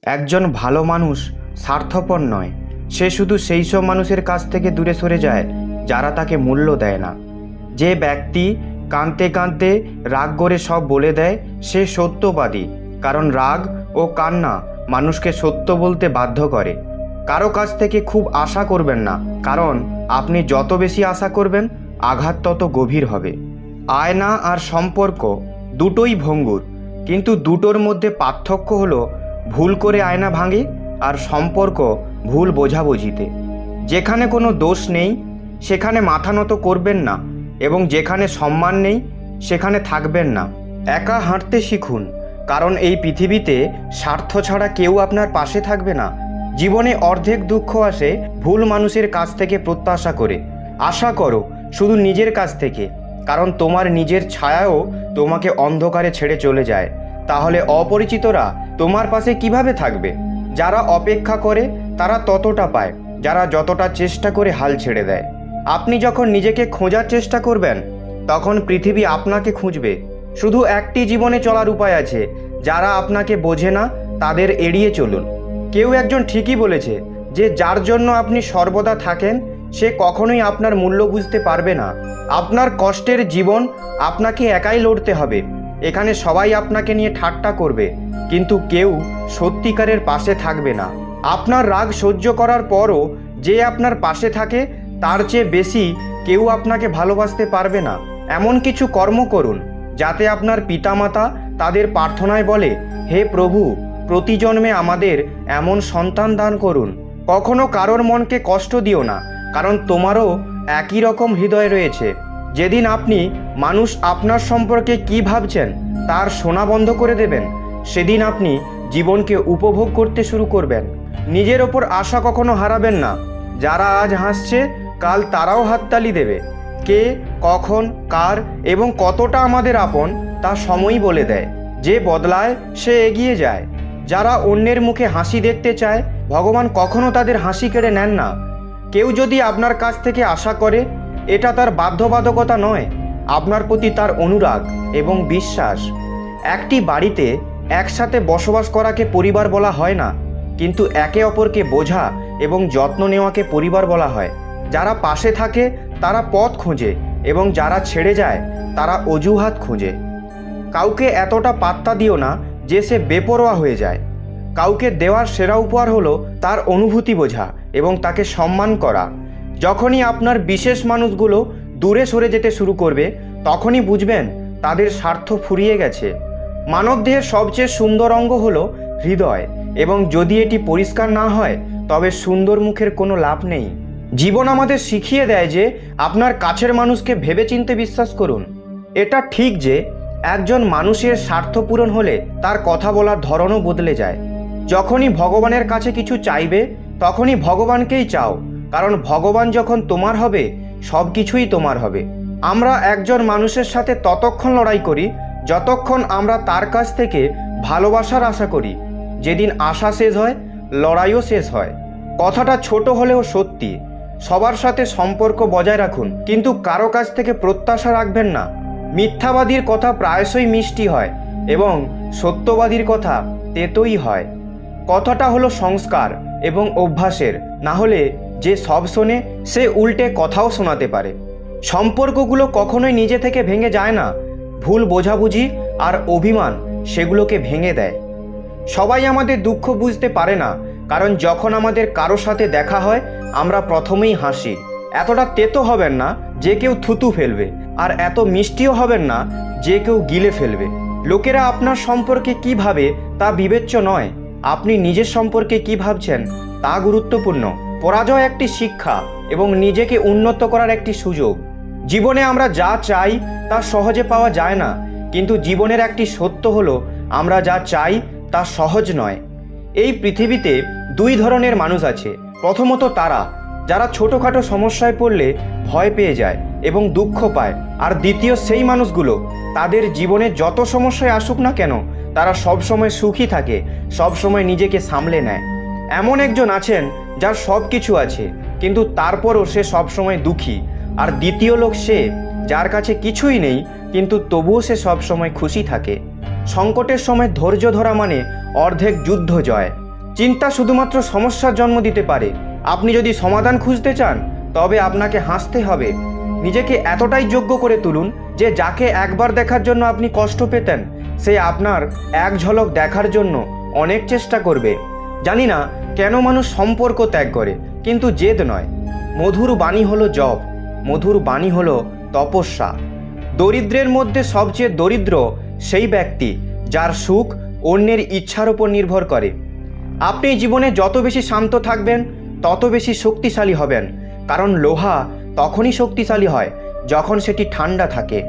একজন ভালো মানুষ স্বার্থপর নয়। সে শুধু সেই সব মানুষের কাছ থেকে দূরে সরে যায় যারা তাকে মূল্য দেয় না। যে ব্যক্তি কাঁদতে কাঁদতে রাগ করে সব বলে দেয় সে সত্যবাদী, কারণ রাগ ও কান্না মানুষকে সত্য বলতে বাধ্য করে। কারো কাছ থেকে খুব আশা করবেন না, কারণ আপনি যত বেশি আশা করবেন আঘাত তত গভীর হবে। আয়না আর সম্পর্ক দুটোই ভঙ্গুর, কিন্তু দুটোর মধ্যে পার্থক্য হলো ভুল করে আয়না ভাঙে আর সম্পর্ক ভুল বোঝাবুঝিতে। যেখানে কোনো দোষ নেই সেখানে মাথা নত করবেন না, এবং যেখানে সম্মান নেই সেখানে থাকবেন না। একা হাঁটতে শিখুন, কারণ এই পৃথিবীতে স্বার্থ ছাড়া কেউ আপনার পাশে থাকবে না। জীবনে অর্ধেক দুঃখ আসে ভুল মানুষের কাছ থেকে প্রত্যাশা করে। আশা করো শুধু নিজের কাছ থেকে, কারণ তোমার নিজের ছায়াও তোমাকে অন্ধকারে ছেড়ে চলে যায়। তাহলে অপরিচিতরা তোমার পাশে কিভাবে থাকবে? যারা অপেক্ষা করে তারা ততটা পায়, যারা যতটা চেষ্টা করে হাল ছেড়ে দেয়। আপনি যখন নিজেকে খোঁজার চেষ্টা করবেন তখন পৃথিবী আপনাকে খুঁজবে। শুধু একটি জীবনে চলার উপায় আছে, যারা আপনাকে বোঝে না তাদের এড়িয়ে চলুন। কেউ একজন ঠিকই বলেছে যে যার জন্য আপনি সর্বদা থাকেন সে কখনোই আপনার মূল্য বুঝতে পারবে না। আপনার কষ্টের জীবন আপনাকে একাই লড়তে হবে। এখানে সবাই আপনাকে নিয়ে ঠাট্টা করবে, কিন্তু কেউ সত্যিকারের পাশে থাকবে না। আপনার রাগ সহ্য করার পরও যে আপনার পাশে থাকে তার চেয়ে বেশি কেউ আপনাকে ভালোবাসতে পারবে না। এমন কিছু কর্ম করুন যাতে আপনার পিতামাতা তাদের প্রার্থনায় বলে, হে প্রভু, প্রতি জন্মে আমাদের এমন সন্তান দান করুন। কখনো কারোর মনকে কষ্ট দিও না, কারণ তোমারও একই রকম হৃদয় রয়েছে। যেদিন আপনি মানুষ আপনার সম্পর্কে কি ভাবছেন তার শোনা বন্ধ করে দেবেন, সেদিন আপনি জীবনকে উপভোগ করতে শুরু করবেন। নিজের ওপর আশা কখনো হারাবেন না। যারা আজ হাসছে কাল তারাও হাততালি দেবে। কে, কখন, কার এবং কতটা আমাদের আপন তা সময়ই বলে দেয়। যে বদলায় সে এগিয়ে যায়। যারা অন্যের মুখে হাসি দেখতে চায় ভগবান কখনো তাদের হাসি কেড়ে নেন না। কেউ যদি আপনার কাছ থেকে আশা করে, এটা তার বাধ্যবাধকতা নয়, আপনার প্রতি তার অনুরাগ এবং বিশ্বাস। একটি বাড়িতে একসাথে বসবাস করাকে পরিবার বলা হয় না, কিন্তু একে অপরকে বোঝা এবং যত্ন নেওয়াকে পরিবার বলা হয়। যারা পাশে থাকে তারা পথ খোঁজে, এবং যারা ছেড়ে যায় তারা অজুহাত খোঁজে। কাউকে এতটা পাত্তা দিও না যে সে বেপরোয়া হয়ে যায়। কাউকে দেওয়ার সেরা উপহার হলো তার অনুভূতি বোঝা এবং তাকে সম্মান করা। যখনই আপনার বিশেষ মানুষগুলো দূরে সরে যেতে শুরু করবে তখনই বুঝবেন তাদের স্বার্থ ফুরিয়ে গেছে। মানবদেহের সবচেয়ে সুন্দর অঙ্গ হলো হৃদয়, এবং যদি এটি পরিষ্কার না হয় তবে সুন্দর মুখের কোনো লাভ নেই। জীবন আমাদের শিখিয়ে দেয় যে আপনার কাছের মানুষকে ভেবেচিন্তে বিশ্বাস করুন। এটা ঠিক যে একজন মানুষের স্বার্থ পূরণ হলে তার কথা বলার ধরনও বদলে যায়। যখনই ভগবানের কাছে কিছু চাইবে তখনই ভগবানকেই চাও, কারণ ভগবান যখন তোমার হবে সব কিছুই তোমার হবে। আমরা একজন মানুষের সাথে ততক্ষণ লড়াই করি যতক্ষণ আমরা তার কাছ থেকে ভালোবাসার আশা করি। যেদিন আশা শেষ হয় লড়াইও শেষ হয়। কথাটা ছোট হলেও সত্যি। সবার সাথে সম্পর্ক বজায় রাখুন, কিন্তু কারো কাছ থেকে প্রত্যাশা রাখবেন না। মিথ্যাবাদীর কথা প্রায়শই মিষ্টি হয় এবং সত্যবাদীর কথা তেতোই হয়। কথাটা হলো সংস্কার এবং অভ্যাসের, না হলে যে সব শোনে সে উল্টে কথাও শোনাতে পারে। সম্পর্কগুলো কখনোই নিজে থেকে ভেঙে যায় না। ভুল বোঝাবুঝি আর অভিমান সেগুলোকে ভেঙে দেয়। সবাই আমাদের দুঃখ বুঝতে পারে না, কারণ যখন আমাদের কারো সাথে দেখা হয় আমরা প্রথমেই হাসি। এতটা তেতো হবেন না যে কেউ থুতু ফেলবে, আর এত মিষ্টিও হবেন না যে কেউ গিলে ফেলবে। লোকেরা আপনার সম্পর্কে কি ভাবে তা বিবেচ্য নয়, আপনি নিজের সম্পর্কে কি ভাবছেন তা গুরুত্বপূর্ণ। পরাজয় একটি শিক্ষা এবং নিজেকে উন্নত করার একটি সুযোগ। জীবনে আমরা যা চাই তা সহজে পাওয়া যায় না, কিন্তু জীবনের একটি সত্য হলো আমরা যা চাই তা সহজ নয়। এই পৃথিবীতে দুই ধরনের মানুষ আছে। প্রথমত তারা যারা ছোটোখাটো সমস্যায় পড়লে ভয় পেয়ে যায় এবং দুঃখ পায়, আর দ্বিতীয় সেই মানুষগুলো তাদের জীবনে যত সমস্যায় আসুক না কেন তারা সবসময় সুখী থাকে, সবসময় নিজেকে সামলে নেয়। এমন একজন আছেন যার সব কিছু আছে কিন্তু তারপরও সে সবসময় দুঃখী, আর দ্বিতীয় লোক সে যার কাছে কিছুই নেই কিন্তু তবুও সে সবসময় খুশি থাকে। সংকটের সময় ধৈর্য ধরা মানে অর্ধেক যুদ্ধ জয়। চিন্তা শুধুমাত্র সমস্যার জন্ম দিতে পারে। আপনি যদি সমাধান খুঁজতে চান তবে আপনাকে হাসতে হবে। নিজেকে এতটাই যোগ্য করে তুলুন যে যাকে একবার দেখার জন্য আপনি কষ্ট পেতেন সে আপনার এক ঝলক দেখার জন্য অনেক চেষ্টা করবে। জানি না কেন মানুষ সম্পর্ক ত্যাগ করে, কিন্তু জেদ নয়। মধুর বাণী হলো জপ, মধুর বাণী হলো তপস্যা। দরিদ্রের মধ্যে সবচেয়ে দরিদ্র সেই ব্যক্তি যার সুখ অন্যের ইচ্ছার উপর নির্ভর করে। আপনি জীবনে যত বেশি শান্ত থাকবেন তত বেশি শক্তিশালী হবেন, কারণ লোহা তখনই শক্তিশালী হয় যখন সেটি ঠান্ডা থাকে।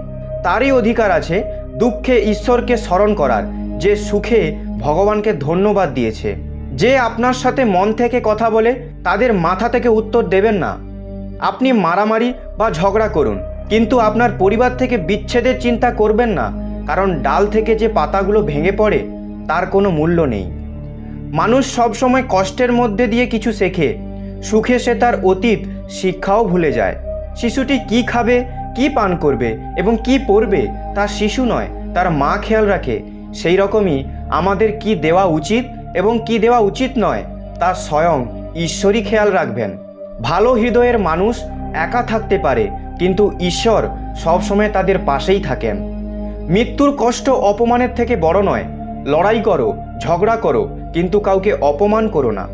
তারই অধিকার আছে দুঃখে ঈশ্বরকে স্মরণ করার, যে সুখে ভগবানকে ধন্যবাদ দিয়েছে। যে আপনার সাথে মন থেকে কথা বলে তাদের মাথা থেকে উত্তর দেবেন না। আপনি মারামারি বা ঝগড়া করুন, কিন্তু আপনার পরিবার থেকে বিচ্ছেদের চিন্তা করবেন না, কারণ ডাল থেকে যে পাতাগুলো ভেঙে পড়ে তার কোনো মূল্য নেই। মানুষ সবসময় কষ্টের মধ্যে দিয়ে কিছু শেখে, সুখে সে তার অতীত শিক্ষাও ভুলে যায়। শিশুটি কি খাবে, কি পান করবে এবং কি পরবে তা শিশু নয়, তার মা খেয়াল রাখে। সেই রকমই আমাদের কি দেওয়া উচিত এবং কি দেওয়া উচিত নয় তা স্বয়ং ঈশ্বরই খেয়াল রাখবেন। ভালো হৃদয়ের মানুষ একা থাকতে পারে, কিন্তু ঈশ্বর সবসময় তাদের পাশেই থাকেন। মৃত্যুর কষ্ট অপমানের থেকে বড় নয়। লড়াই করো, ঝগড়া করো, কিন্তু কাউকে অপমান করো না।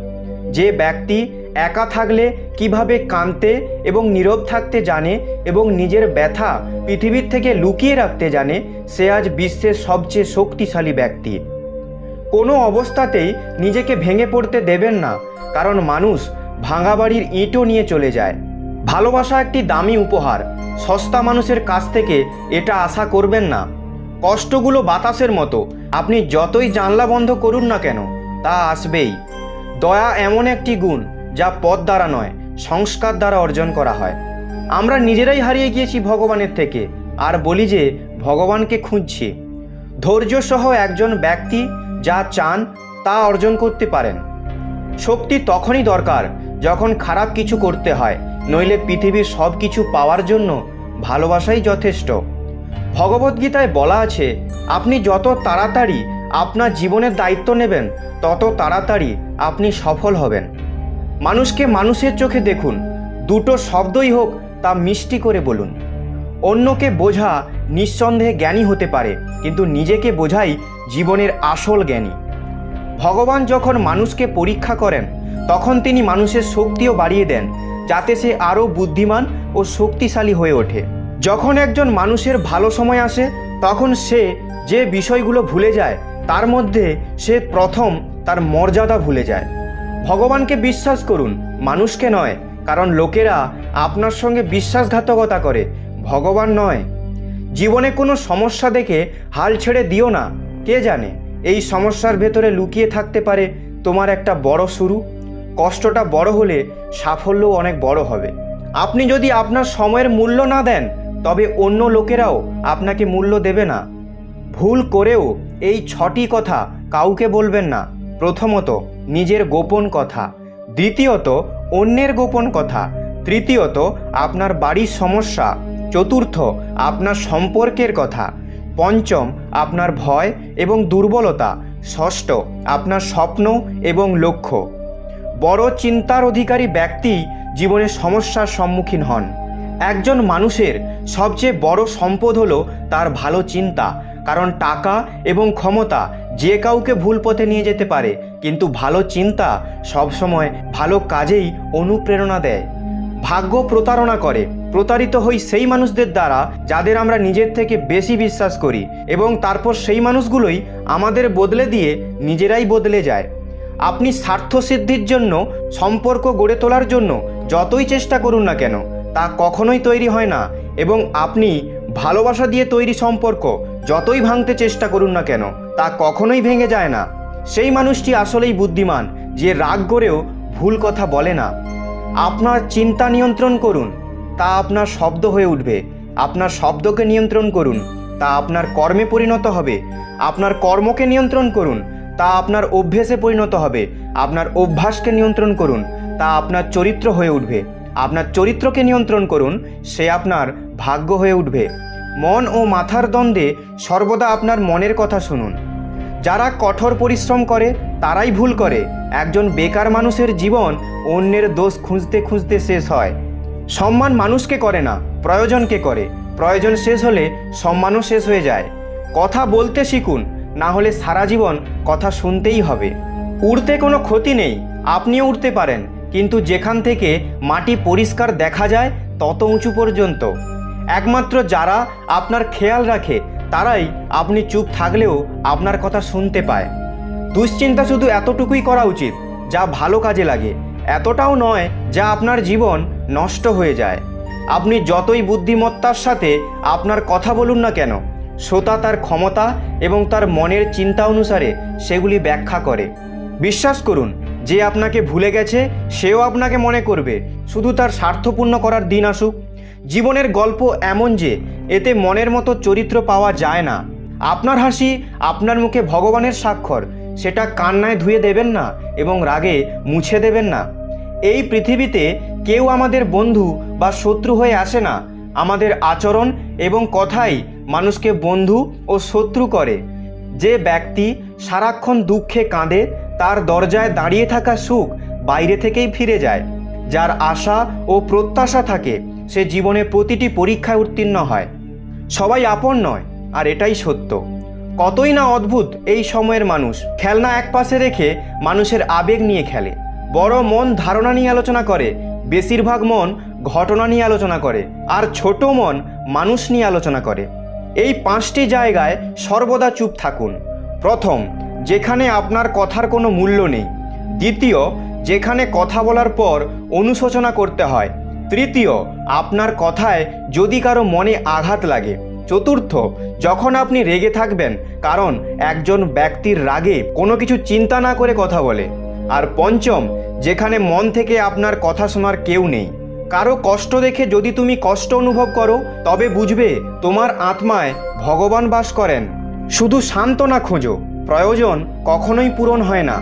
যে ব্যক্তি একা থাকলে কিভাবে কাঁদতে এবং নীরব থাকতে জানে এবং নিজের ব্যথা পৃথিবীর থেকে লুকিয়ে রাখতে জানে, সে আজ বিশ্বের সবচেয়ে শক্তিশালী ব্যক্তি। কোনো অবস্থাতেই নিজেকে ভেঙে পড়তে দেবেন না, কারণ মানুষ ভাঙা বাড়ির ইঁটও নিয়ে চলে যায়। ভালোবাসা একটি দামি উপহার, সস্তা মানুষের কাছ থেকে এটা আশা করবেন না। কষ্টগুলো বাতাসের মতো, আপনি যতই জানলা বন্ধ করুন না কেন তা আসবেই। দয়া এমন একটি গুণ যা পদ দ্বারা নয়, সংস্কার দ্বারা অর্জন করা হয়। আমরা নিজেরাই হারিয়ে গিয়েছি ভগবানের থেকে, আর বলি যে ভগবানকে খুঁজছি। ধৈর্য সহ একজন ব্যক্তি যা চান তা অর্জন করতে পারেন। শক্তি তখনই দরকার যখন খারাপ কিছু করতে হয়, নইলে পৃথিবীর সব কিছু পাওয়ার জন্য ভালোবাসাই যথেষ্ট। ভগবদ্গীতায় বলা আছে, আপনি যত তাড়াতাড়ি আপনার জীবনের দায়িত্ব নেবেন তত তাড়াতাড়ি আপনি সফল হবেন। মানুষকে মানুষের চোখে দেখুন, দুটো শব্দই হোক তা মিষ্টি করে বলুন। অন্যকে বোঝা নিঃসন্দেহে জ্ঞানী হতে পারে, কিন্তু নিজেকে বোঝাই জীবনের আসল জ্ঞানী। ভগবান যখন মানুষকে পরীক্ষা করেন তখন তিনি মানুষের শক্তিও বাড়িয়ে দেন, যাতে সে আরও বুদ্ধিমান ও শক্তিশালী হয়ে ওঠে। যখন একজন মানুষের ভালো সময় আসে তখন সে যে বিষয়গুলো ভুলে যায় তার মধ্যে সে প্রথম তার মর্যাদা ভুলে যায়। ভগবানকে বিশ্বাস করুন, মানুষকে নয়, কারণ লোকেরা আপনার সঙ্গে বিশ্বাসঘাতকতা করে, ভগবান নয়। জীবনে কোনো সমস্যা দেখে হাল ছেড়ে দিও না। কে জানে এই সমস্যার ভেতরে লুকিয়ে থাকতে পারে তোমার একটা বড় শুরু। কষ্টটা বড় হলে সাফল্যও অনেক বড় হবে। আপনি যদি আপনার সময়ের মূল্য না দেন তবে অন্য লোকেরাও আপনাকে মূল্য দেবে না। ভুল করেও এই 6টি কথা কাউকে বলবেন না। প্রথমত, নিজের গোপন কথা। দ্বিতীয়ত, অন্যের গোপন কথা। তৃতীয়ত, আপনার বাড়ির সমস্যা। চতুর্থ, আপনার সম্পর্কের কথা। পঞ্চম, আপনার ভয় এবং দুর্বলতা। ষষ্ঠ, আপনার স্বপ্ন এবং লক্ষ্য। বড় চিন্তার অধিকারী ব্যক্তি জীবনে সমস্যার সম্মুখীন হন। একজন মানুষের সবচেয়ে বড় সম্পদ হলো তার ভালো চিন্তা, কারণ টাকা এবং ক্ষমতা যে কাউকে ভুল পথে নিয়ে যেতে পারে, কিন্তু ভালো চিন্তা সবসময় ভালো কাজেই অনুপ্রেরণা দেয়। ভাগ্য প্রতারণা করে, প্রতারিত হই সেই মানুষদের দ্বারা যাদের আমরা নিজের থেকে বেশি বিশ্বাস করি, এবং তারপর সেই মানুষগুলোই আমাদের বদলে দিয়ে নিজেরাই বদলে যায়। আপনি স্বার্থসিদ্ধির জন্য, সম্পর্ক গড়ে তোলার জন্য যতই চেষ্টা করুন না কেন তা কখনোই তৈরি হয় না, এবং আপনি ভালোবাসা দিয়ে তৈরি সম্পর্ক যতই ভাঙতে চেষ্টা করুন না কেন তা কখনোই ভেঙে যায় না। সেই মানুষটি আসলেই বুদ্ধিমান, যে রাগ করেও ভুল কথা বলে না। আপনার চিন্তা নিয়ন্ত্রণ করুন, তা আপনার শব্দ হয়ে উঠবে। আপনার শব্দকে নিয়ন্ত্রণ করুন, তা আপনার কর্মে পরিণত হবে। আপনার কর্মকে নিয়ন্ত্রণ করুন, তা আপনার অভ্যেসে পরিণত হবে। আপনার অভ্যাসকে নিয়ন্ত্রণ করুন, তা আপনার চরিত্র হয়ে উঠবে। আপনার চরিত্রকে নিয়ন্ত্রণ করুন, সে আপনার ভাগ্য হয়ে উঠবে। মন ও মাথার দ্বন্দ্বে সর্বদা আপনার মনের কথা শুনুন। যারা কঠোর পরিশ্রম করে তারাই ভুল করে। একজন বেকার মানুষের জীবন অন্যের দোষ খুঁজতে খুঁজতে শেষ হয়। সম্মান মানুষকে করে না, প্রয়োজনকে করে। প্রয়োজন শেষ হলে সম্মানও শেষ হয়ে যায়। কথা বলতে শিখুন, না হলে সারা জীবন কথা শুনতেই হবে। উড়তে কোনো ক্ষতি নেই, আপনিও উড়তে পারেন, কিন্তু যেখান থেকে মাটি পরিষ্কার দেখা যায় তত উঁচু পর্যন্ত। একমাত্র যারা আপনার খেয়াল রাখে তারাই আপনি চুপ থাকলেও আপনার কথা শুনতে পায়। দুশ্চিন্তা শুধু এতটুকুই করা উচিত যা ভালো কাজে লাগে, এতটাও নয় যা আপনার জীবন নষ্ট হয়ে যায়। আপনি যতই বুদ্ধিমত্তার সাথে আপনার কথা বলুন না কেন, শ্রোতা তার ক্ষমতা এবং তার মনের চিন্তা অনুসারে সেগুলি ব্যাখ্যা করে। বিশ্বাস করুন, যে আপনাকে ভুলে গেছে সেও আপনাকে মনে করবে, শুধু তার স্বার্থপূর্ণ করার দিন আসুক। জীবনের গল্প এমন যে এতে মনের মতো চরিত্র পাওয়া যায় না। আপনার হাসি আপনার মুখে ভগবানের স্বাক্ষর, সেটা কান্নায় ধুয়ে দেবেন না এবং রাগে মুছে দেবেন না। এই পৃথিবীতে কেউ আমাদের বন্ধু বা শত্রু হয়ে আসে না। আমাদের আচরণ এবং কথাই মানুষকে বন্ধু ও শত্রু করে। যে ব্যক্তি সারাক্ষণ দুঃখে কাঁদে তার দরজায় দাঁড়িয়ে থাকা সুখ বাইরে থেকেই ফিরে যায়। যার আশা ও প্রত্যাশা থাকে সে জীবনে প্রতিটি পরীক্ষায় উত্তীর্ণ হয়। সবাই আপন নয়, আর এটাই সত্য। কতই না অদ্ভুত এই সময়ের মানুষ। খেলনা এক পাশে রেখে মানুষের আবেগ নিয়ে খেলে। বড় মন ধারণা নিয়ে আলোচনা করে, বেশিরভাগ মন ঘটনা নিয়ে আলোচনা করে, আর ছোট মন মানুষ নিয়ে আলোচনা করে। এই 5টি জায়গায় সর্বদা চুপ থাকুন। প্রথম, যেখানে আপনার কথার কোনো মূল্য নেই। দ্বিতীয়, যেখানে কথা বলার পর অনুশোচনা করতে হয়। তৃতীয়, আপনার কথায় যদি কারো মনে আঘাত লাগে। চতুর্থ, যখন আপনি রেগে থাকবেন, কারণ একজন ব্যক্তির রাগে কোনো কিছু চিন্তা না করে কথা বলে। আর পঞ্চম, যেখানে মন থেকে আপনার কথা শোনার কেউ নেই। কারো কষ্ট দেখে যদি তুমি কষ্ট অনুভব করো, তবে বুঝবে তোমার আত্মায় ভগবান বাস করেন। শুধু সান্ত্বনা খোঁজো, প্রয়োজন কখনোই পূরণ হয় না।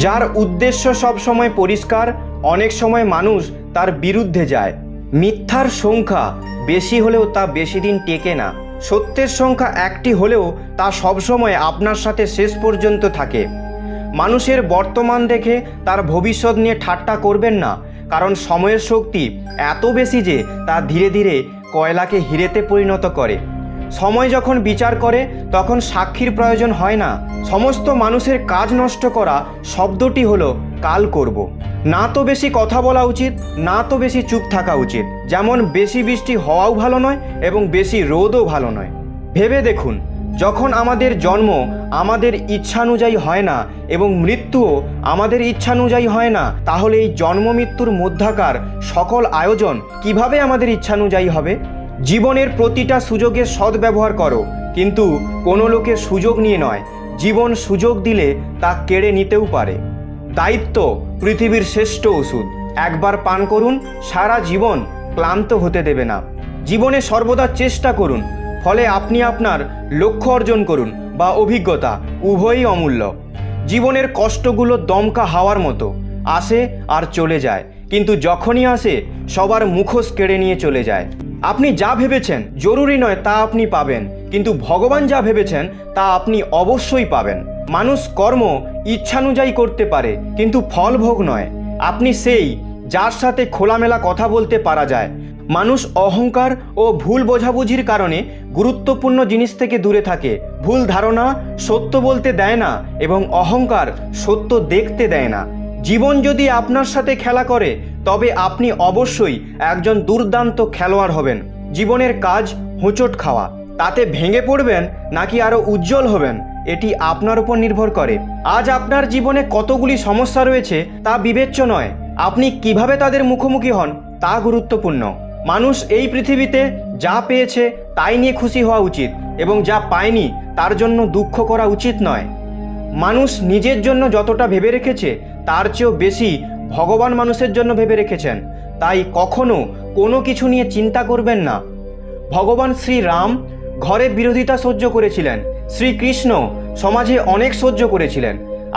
যার উদ্দেশ্য সবসময় পরিষ্কার, অনেক সময় মানুষ তার বিরুদ্ধে যায়। মিথ্যার সংখ্যা বেশি হলেও তা বেশি দিন টেকে না। সত্যের সংখ্যা একটি হলেও তা সবসময় আপনার সাথে শেষ পর্যন্ত থাকে। মানুষের বর্তমান দেখে তার ভবিষ্যৎ নিয়ে ঠাট্টা করবেন না, কারণ সময়ের শক্তি এত বেশি যে তা ধীরে ধীরে কয়লাকে হিরেতে পরিণত করে। সময় যখন বিচার করে তখন সাক্ষীর প্রয়োজন হয় না। সমস্ত মানুষের কাজ নষ্ট করা শব্দটি হলো কাল করব। না তো বেশি কথা বলা উচিত, না তো বেশি চুপ থাকা উচিত। যেমন বেশি বৃষ্টি হওয়াও ভালো নয় এবং বেশি রোদও ভালো নয়। ভেবে দেখুন, যখন আমাদের জন্ম আমাদের ইচ্ছানুযায়ী হয় না এবং মৃত্যুও আমাদের ইচ্ছানুযায়ী হয় না, তাহলে এই জন্ম মৃত্যুর মধ্যাকার সকল আয়োজন কিভাবে আমাদের ইচ্ছানুযায়ী হবে? জীবনের প্রতিটা সুযোগের সদ্ব্যবহার করো, কিন্তু কোনো লোকের সুযোগ নিয়ে নয়। জীবন সুযোগ দিলে তা কেড়ে নিতেও পারে। দায়িত্ব পৃথিবীর শ্রেষ্ঠ ওষুধ। একবার পান করুন, সারা জীবন ক্লান্ত হতে দেবে না। জীবনে সর্বদা চেষ্টা করুন, ফলে আপনি আপনার লক্ষ্য অর্জন করুন বা অভিজ্ঞতা, উভয়ই অমূল্য। জীবনের কষ্টগুলো দমকা হাওয়ার মতো, আসে আর চলে যায়, কিন্তু যখনই আসে সবার মুখোশ কেড়ে নিয়ে চলে যায়। আপনি যা ভেবেছেন জরুরি নয় তা আপনি পাবেন, কিন্তু ভগবান যা ভেবেছেন তা আপনি অবশ্যই পাবেন। মানুষ কর্ম ইচ্ছানুযায়ী করতে পারে, কিন্তু ফল ভোগ নয়। আপনি সেই যার সাথে খোলামেলা কথা বলতে পারা যায়। মানুষ অহংকার ও ভুল বোঝাবুঝির কারণে গুরুত্বপূর্ণ জিনিস থেকে দূরে থাকে। ভুল ধারণা সত্য বলতে দেয় না এবং অহংকার সত্য দেখতে দেয় না। জীবন যদি আপনার সাথে খেলা করে, তবে আপনি অবশ্যই একজন দুর্দান্ত খেলোয়াড় হবেন। জীবনের কাজ হোঁচট খাওয়া, তাতে ভেঙে পড়বেন নাকি আরও উজ্জ্বল হবেন, এটি আপনার উপর নির্ভর করে। আজ আপনার জীবনে কতগুলি সমস্যা রয়েছে তা বিবেচ্য নয়, আপনি কিভাবে তাদের মুখোমুখি হন তা গুরুত্বপূর্ণ। মানুষ এই পৃথিবীতে যা পেয়েছে তাই নিয়ে খুশি হওয়া উচিত এবং যা পায়নি তার জন্য দুঃখ করা উচিত নয়। মানুষ নিজের জন্য যতটা ভেবে রেখেছে তার চেয়েও বেশি ভগবান মানুষের জন্য ভেবে রেখেছেন। তাই কখনো কোনো কিছু নিয়ে চিন্তা করবেন না। ভগবান শ্রীরাম ঘরে বিরোধিতা সহ্য করেছিলেন, শ্রীকৃষ্ণ সমাজে অনেক সহ্য করেছিলেন।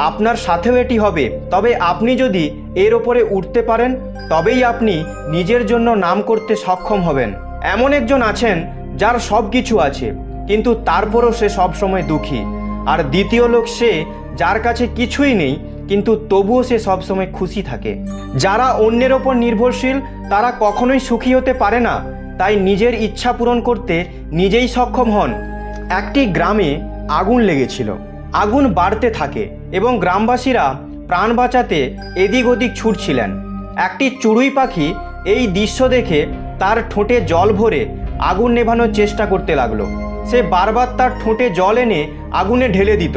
আপনার সাথেও এটি হবে। তবে আপনি যদি এর ওপরে উঠতে পারেন, তবেই আপনি নিজের জন্য নাম করতে সক্ষম হবেন। এমন একজন আছেন যার সব কিছু আছে, কিন্তু তারপরও সে সবসময় দুঃখী। আর দ্বিতীয় লোক সে যার কাছে কিছুই নেই কিন্তু তবুও সে সবসময় খুশি থাকে। যারা অন্যের ওপর নির্ভরশীল তারা কখনোই সুখী হতে পারে না, তাই নিজের ইচ্ছা পূরণ করতে নিজেই সক্ষম হন। একটি গ্রামে আগুন লেগেছিল। আগুন বাড়তে থাকে এবং গ্রামবাসীরা প্রাণ বাঁচাতে এদিক ওদিক ছুটছিলেন। একটি চড়ুই পাখি এই দৃশ্য দেখে তার ঠোঁটে জল ভরে আগুন নেভানোর চেষ্টা করতে লাগলো। সে বারবার তার ঠোঁটে জল এনে আগুনে ঢেলে দিত।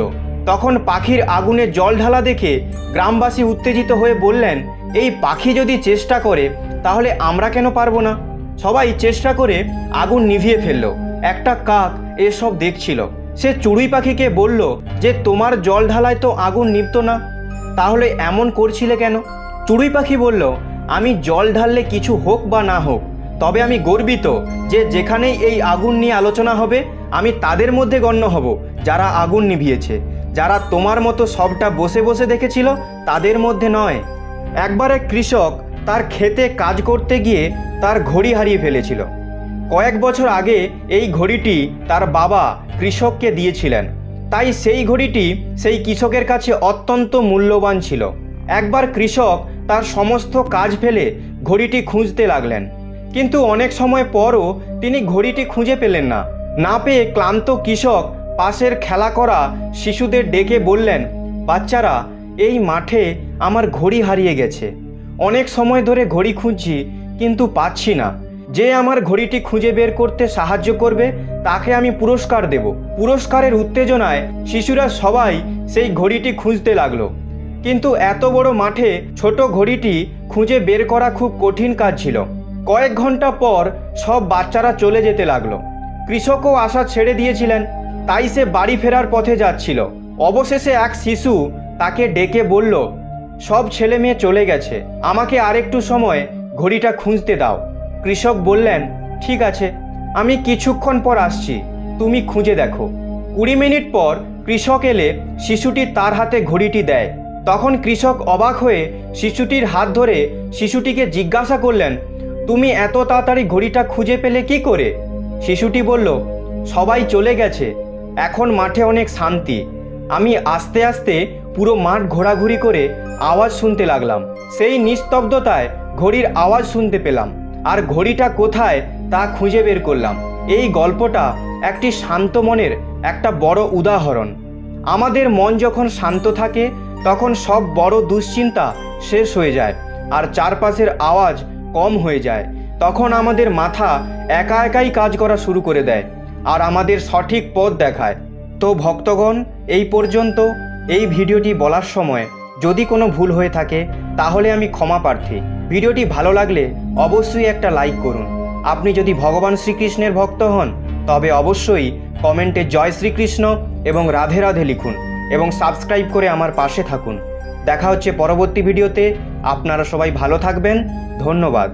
তখন পাখির আগুনে জল ঢালা দেখে গ্রামবাসী উত্তেজিত হয়ে বললেন, এই পাখি যদি চেষ্টা করে তাহলে আমরা কেন পারবো না? সবাই চেষ্টা করে আগুন নিভিয়ে ফেললো। একটা কাক এসব দেখছিল। সে চড়ুই পাখিকে বলল যে তোমার জল ঢালায় তো আগুন নিভতো না, তাহলে এমন করছিলে কেন? চড়ুই পাখি বলল, আমি জল ঢাললে কিছু হোক বা না হোক, তবে আমি গর্বিত যে যেখানেই এই আগুন নিয়ে আলোচনা হবে আমি তাদের মধ্যে গণ্য হব যারা আগুন নিভিয়েছে। যারা তোমার মতো সবটা বসে বসে দেখেছিল তাদের মধ্যে নয়। একবার এক কৃষক তার ক্ষেতে কাজ করতে গিয়ে তার ঘড়ি হারিয়ে ফেলেছিল। কয়েক বছর আগে এই ঘড়িটি তার বাবা কৃষককে দিয়েছিলেন, তাই সেই ঘড়িটি সেই কৃষকের কাছে অত্যন্ত মূল্যবান ছিল। একবার কৃষক তার সমস্ত কাজ ফেলে ঘড়িটি খুঁজতে লাগলেন, কিন্তু অনেক সময় পরও তিনি ঘড়িটি খুঁজে পেলেন না। না পেয়ে ক্লান্ত কৃষক পাশের খেলা করা শিশুদের ডেকে বললেন, বাচ্চারা, এই মাঠে আমার ঘড়ি হারিয়ে গেছে। অনেক সময় ধরে ঘড়ি খুঁজছি কিন্তু পাচ্ছি না। যে আমার ঘড়িটি খুঁজে বের করতে সাহায্য করবে তাকে আমি পুরস্কার দেব। পুরস্কারের উত্তেজনায় শিশুরা সবাই সেই ঘড়িটি খুঁজতে লাগলো, কিন্তু এত বড় মাঠে ছোট ঘড়িটি খুঁজে বের করা খুব কঠিন কাজ ছিল। কয়েক ঘন্টা পর সব বাচ্চারা চলে যেতে লাগলো। কৃষকও আশা ছেড়ে দিয়েছিলেন, তাই সে বাড়ি ফেরার পথে যাচ্ছিল। অবশেষে এক শিশু তাকে ডেকে বলল, সব ছেলে মেয়ে চলে গেছে, আমাকে আরেকটু সময় ঘড়িটা খুঁজতে দাও। কৃষক বললেন, ঠিক আছে, আমি কিছুক্ষণ পর আসছি, তুমি খুঁজে দেখো। 20 মিনিট পর কৃষক এলে শিশুটি তার হাতে ঘড়িটি দেয়। তখন কৃষক অবাক হয়ে শিশুটির হাত ধরে শিশুটিকে জিজ্ঞাসা করলেন, তুমি এত তাড়াতাড়ি ঘড়িটা খুঁজে পেলে কি করে? শিশুটি বলল, সবাই চলে গেছে, এখন মাঠে অনেক শান্তি। আমি আস্তে আস্তে পুরো মাঠ ঘোরাঘুরি করে আওয়াজ শুনতে লাগলাম। সেই নিস্তব্ধতায় ঘড়ির আওয়াজ শুনতে পেলাম, আর ঘড়িটা কোথায় তা খুঁজে বের করলাম। এই গল্পটা একটি শান্ত মনের একটা বড় উদাহরণ। আমাদের মন যখন শান্ত থাকে তখন সব বড় দুশ্চিন্তা শেষ হয়ে যায় আর চারপাশের আওয়াজ কম হয়ে যায়। তখন আমাদের মাথা একা একাই কাজ করা শুরু করে দেয় আর আমাদের সঠিক পথ দেখায়। তো ভক্তগণ, এই পর্যন্ত এই ভিডিওটি বলার সময় যদি কোনো ভুল হয়ে থাকে তাহলে আমি ক্ষমা প্রার্থী। ভিডিওটি ভালো লাগলে অবশ্যই একটা লাইক করুন। আপনি যদি ভগবান শ্রীকৃষ্ণের ভক্ত হন তবে অবশ্যই কমেন্টে জয় শ্রীকৃষ্ণ এবং রাধে রাধে লিখুন এবং সাবস্ক্রাইব করে আমার পাশে থাকুন। দেখা হচ্ছে পরবর্তী ভিডিওতে। আপনারা সবাই ভালো থাকবেন। ধন্যবাদ।